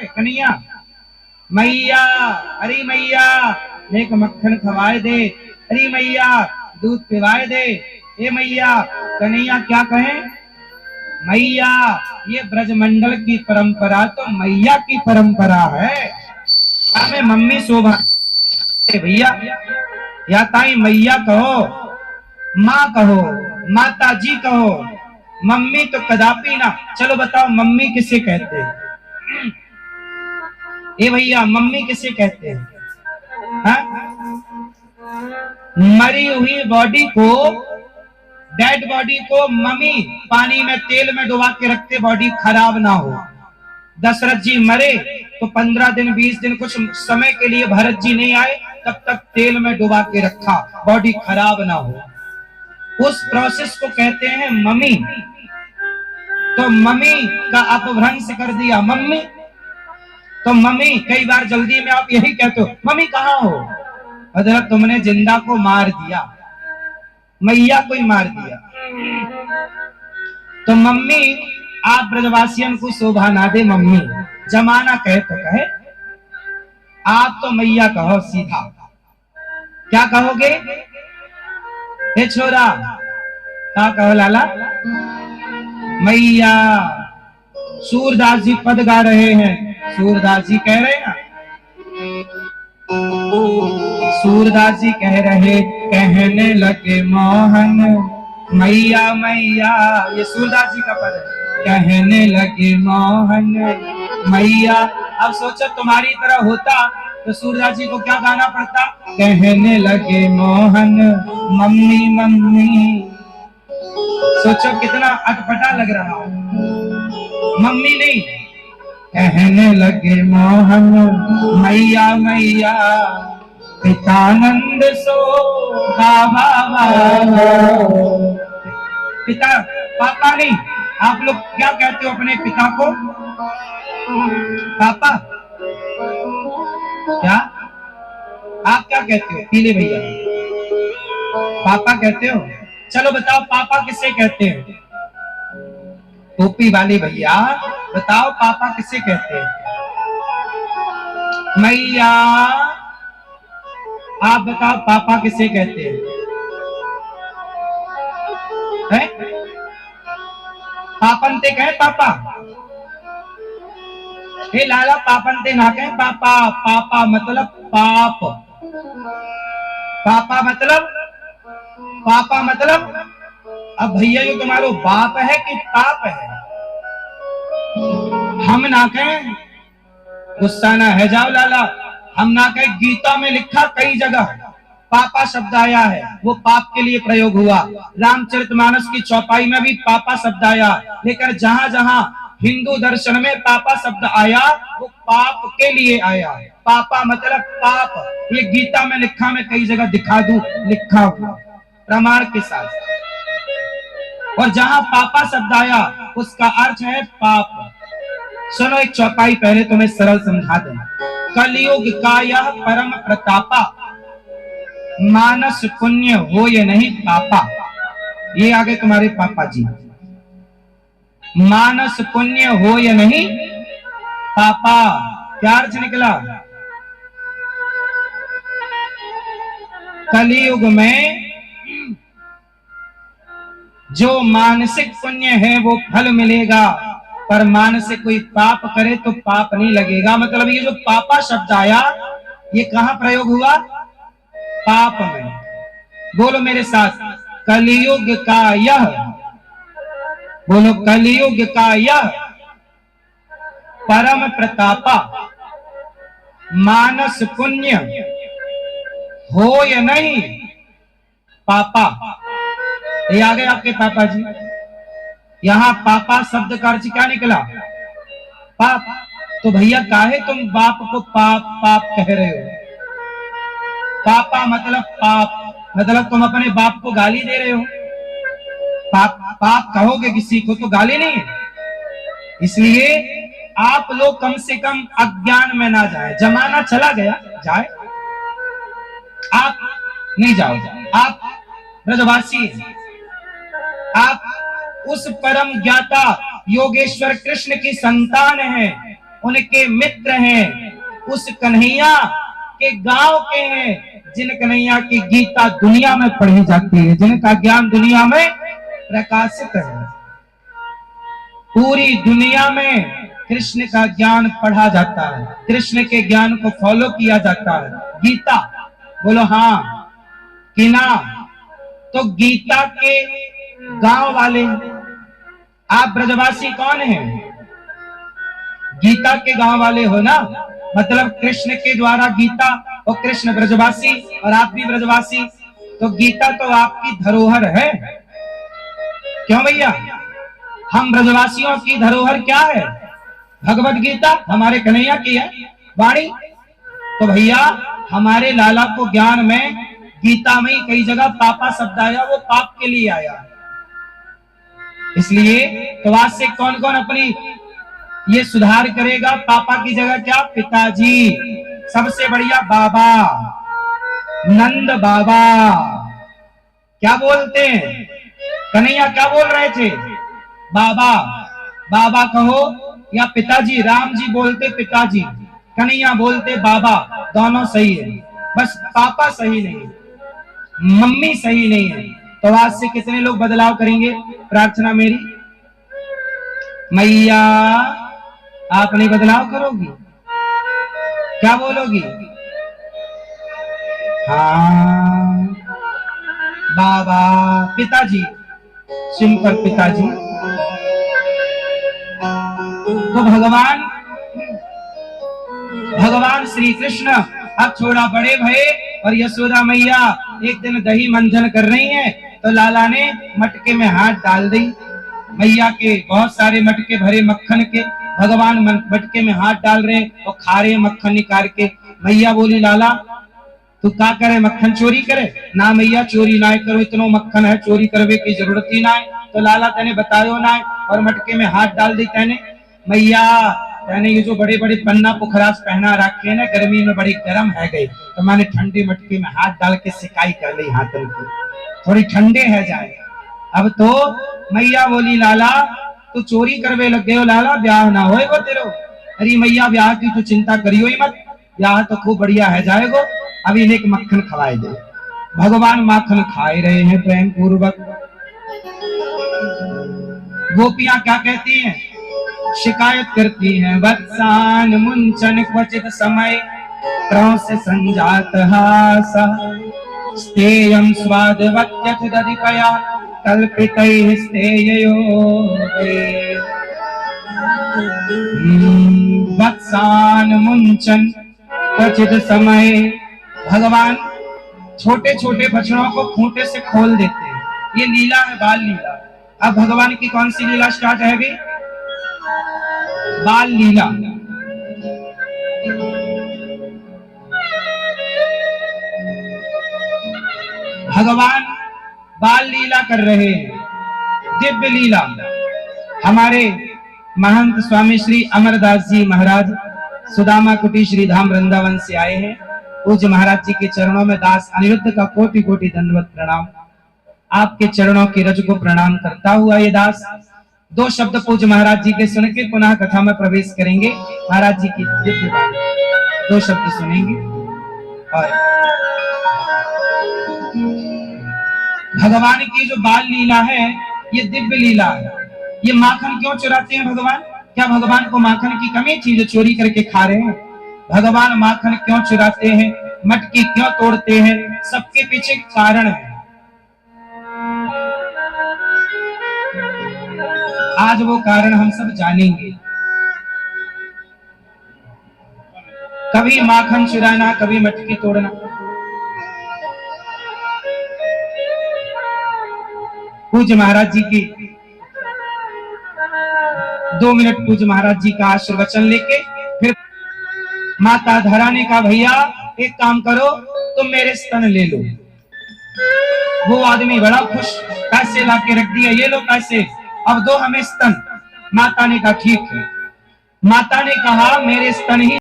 कन्हैया, मैया, अरे मैया एक मक्खन खवाए दे, अरे मैया दूध पिवाए दे, ए मैया। कन्हैया क्या कहें, मैया। ये ब्रजमंडल की परंपरा तो मैया की परंपरा है, हमें मम्मी शोभा भैया, या ताई मैया कहो, माँ कहो, माता जी कहो, मम्मी तो कदापि ना। चलो बताओ मम्मी किसे कहते हैं, ए भैया मम्मी किसे कहते हैं? मरी हुई बॉडी को, डेड बॉडी को मम्मी पानी में तेल में डुबा के रखते, बॉडी खराब ना हो। दशरथ जी मरे तो 15 दिन 20 दिन कुछ समय के लिए भरत जी नहीं आए, तब तक तेल में डुबा के रखा, बॉडी खराब ना हो। उस प्रोसेस को कहते हैं मम्मी। तो मम्मी का अपभ्रंश कर दिया मम्मी। तो मम्मी कई बार जल्दी में आप यही कहते हो, मम्मी कहाँ हो? मतलब तुमने जिंदा को मार दिया, मैया को ही मार दिया। तो मम्मी आप ब्रजवासियन को शोभा ना दे मम्मी, जमाना कहे तो कहे, आप तो मैया कहो सीधा। क्या कहोगे? हे छोरा, क्या कहो लाला? मैया। सूरदास जी पद गा रहे हैं, सूरदास जी कह रहे हैं, सूरदास जी कह रहे, कहने लगे मोहन मैया मैया, ये सूरदास जी का पद है। कहने लगे मोहन मैया। अब सोचो तुम्हारी तरह होता तो सूरदास जी को क्या गाना पड़ता? कहने लगे मोहन मम्मी मम्मी। सोचो कितना अटपटा लग रहा है, मम्मी नहीं, कहने लगे मोहन मैया मैया, पितानंद सो बाबा। पिता, पापा नहीं। आप लोग क्या कहते हो अपने पिता को? पापा। क्या आप क्या कहते हो? पीले भैया पापा कहते हो? चलो बताओ पापा किसे कहते हैं? टोपी वाले भैया बताओ पापा किसे कहते हैं? मैया। आप बताओ पापा किसे कहते हैं? है? पापनते कहे पापा? हे लाला पापनते ना कहे पापा, पापा मतलब पाप, पापा मतलब, पापा मतलब, अब भैया ये तुम्हारा बाप है कि पाप है? हम ना कहें, गुस्सा ना है जाओ लाला, हम ना कहें। गीता में लिखा कई जगह पापा शब्द आया है, वो पाप के लिए प्रयोग हुआ। रामचरितमानस की चौपाई में भी पापा शब्द आया, लेकिन जहां जहां हिंदू दर्शन में पापा शब्द आया वो पाप के लिए आया। पापा मतलब पाप, ये गीता में लिखा, मैं कई जगह दिखा दूं लिखा हुआ प्रमाण के साथ। और जहां पापा शब्द आया उसका अर्थ है पाप। सुनो एक चौपाई पहले तुम्हें सरल समझा दें। कलयुग का यह परम प्रतापा, मानस पुण्य हो ये नहीं पापा। ये आगे तुम्हारे पापा जी। मानस पुण्य हो या नहीं पापा, क्या अर्थ निकला? कलयुग में जो मानसिक पुण्य है वो फल मिलेगा, पर मानसिक कोई पाप करे तो पाप नहीं लगेगा। मतलब ये जो पापा शब्द आया ये कहां प्रयोग हुआ? पाप में। बोलो मेरे साथ, कलयुग का यह, बोलो कलयुग का यह परम प्रतापा, मानस पुण्य हो या नहीं पापा। ये आ गए आपके पापा जी। यहां पापा शब्द का अर्थ क्या निकला? पाप। तो भैया काहे तुम बाप को पाप पाप कह रहे हो? पापा मतलब पाप, मतलब तुम अपने बाप को गाली दे रहे हो। पाप पाप कहोगे किसी को तो गाली नहीं है। इसलिए आप लोग कम से कम अज्ञान में ना जाए। जमाना चला गया जाए, आप नहीं जाओ। आप ब्रजवासी, आप उस परम ज्ञाता योगेश्वर कृष्ण की संतान हैं। उनके मित्र हैं, उस कन्हैया के गांव के हैं, जिन कन्हैया की गीता दुनिया में पढ़ी जाती है, जिनका ज्ञान दुनिया में प्रकाशित है। पूरी दुनिया में कृष्ण का ज्ञान पढ़ा जाता है, कृष्ण के ज्ञान को फॉलो किया जाता है। गीता बोलो हाँ कि ना? तो गीता के गांव वाले, आप ब्रजवासी कौन हैं? गीता के गांव वाले हो ना, मतलब कृष्ण के द्वारा गीता, और कृष्ण ब्रजवासी और आप भी ब्रजवासी, तो गीता तो आपकी धरोहर है। क्यों भैया? हम ब्रजवासियों की धरोहर क्या है? भगवत गीता हमारे कन्हैया की है वाणी। तो भैया हमारे लाला को ज्ञान में गीता में ही कई जगह पापा शब्द आया, वो पाप के लिए आया। इसलिए तो आज से कौन कौन अपनी ये सुधार करेगा? पापा की जगह क्या? पिताजी। सबसे बढ़िया बाबा, नंद बाबा। क्या बोलते हैं? कन्हैया क्या बोल रहे थे? बाबा। बाबा कहो या पिताजी। राम जी बोलते पिताजी, कन्हैया बोलते बाबा। दोनों सही है, बस पापा सही नहीं है, मम्मी सही नहीं है। तो आज से कितने लोग बदलाव करेंगे? प्रार्थना मेरी, मैया आप नहीं बदलाव करोगी? क्या बोलोगी? हाँ बाबा, पिताजी, सिंपल पिताजी। तो भगवान श्री कृष्ण अब थोड़ा बड़े भये और यशोदा मैया एक दिन दही मंथन कर रही हैं, तो लाला ने मटके में हाथ डाल दी। मैया के बहुत सारे मटके भरे मक्खन के, भगवान मटके में हाथ डाल रहे और खा रहे मक्खन निकाल के। मैया बोली लाला तू क्या करे, मक्खन चोरी करे? ना मैया चोरी ना करो, इतनो मक्खन है, चोरी करवे की जरूरत ही ना है। तो लाला तेने बतायो ना और मटके में हाथ डाल दी तेने। मैया तेने ये जो बड़े बड़े पन्ना पुखरास पहना रखे ना, गर्मी में बड़ी गर्म है गई, तो मैंने ठंडी मटके में हाथ डाल के सिकाई कर ली हाथों की, थोड़ी ठंडे है जाए। अब तो मैया बोली लाला तू चोरी करवे लग गए हो लाला, ब्याह ना होएगो तेरो। अरे मैया ब्याह की तू चिंता करियो ही मत, ब्याह तो खूब बढ़िया है जाएगो। अभी एक मक्खन खवाए दे। भगवान माखन खाए रहे हैं प्रेम पूर्वक। गोपियां क्या कहती हैं? शिकायत करती हैं, वत्सान मुंचन क्वचित समय क्रौस संजात हासा स्तेयं स्वादवत्यथ दधिपया कल्पितैः स्तेययोगे। वत्सान मुंचन क्वचित समय, भगवान छोटे छोटे बछड़ों को खूंटे से खोल देते हैं, ये लीला है, बाल लीला। अब भगवान की कौन सी लीला स्टार्ट है अभी? बाल लीला। भगवान बाल लीला कर रहे हैं, दिव्य लीला। हमारे महंत स्वामी श्री अमरदास जी महाराज सुदामा कुटी श्री धाम वृंदावन से आए हैं। पूज्य महाराज जी के चरणों में दास अनिरुद्ध का कोटि कोटि दंडवत प्रणाम। आपके चरणों की रज को प्रणाम करता हुआ ये दास दो शब्द पूज्य महाराज जी के सुन के पुनः कथा में प्रवेश करेंगे। महाराज जी की दिव्य वाणी दो शब्द सुनेंगे। और भगवान की जो बाल लीला है ये दिव्य लीला है। ये माखन क्यों चुराते हैं भगवान? क्या भगवान को माखन की कमी थी जो चोरी करके खा रहे हैं? भगवान माखन क्यों चुराते हैं, मटकी क्यों तोड़ते हैं? सबके पीछे कारण है। आज वो कारण हम सब जानेंगे। कभी माखन चुराना, कभी मटकी तोड़ना। पूज्य महाराज जी की 2 मिनट पूज्य महाराज जी का आशीर्वचन लेके फिर माता धरा ने कहा भैया एक काम करो, तुम मेरे स्तन ले लो। वो आदमी बड़ा खुश, पैसे लाके रख दिया, ये लो पैसे, अब दो हमें स्तन। माता ने कहा ठीक है। माता ने कहा मेरे स्तन ही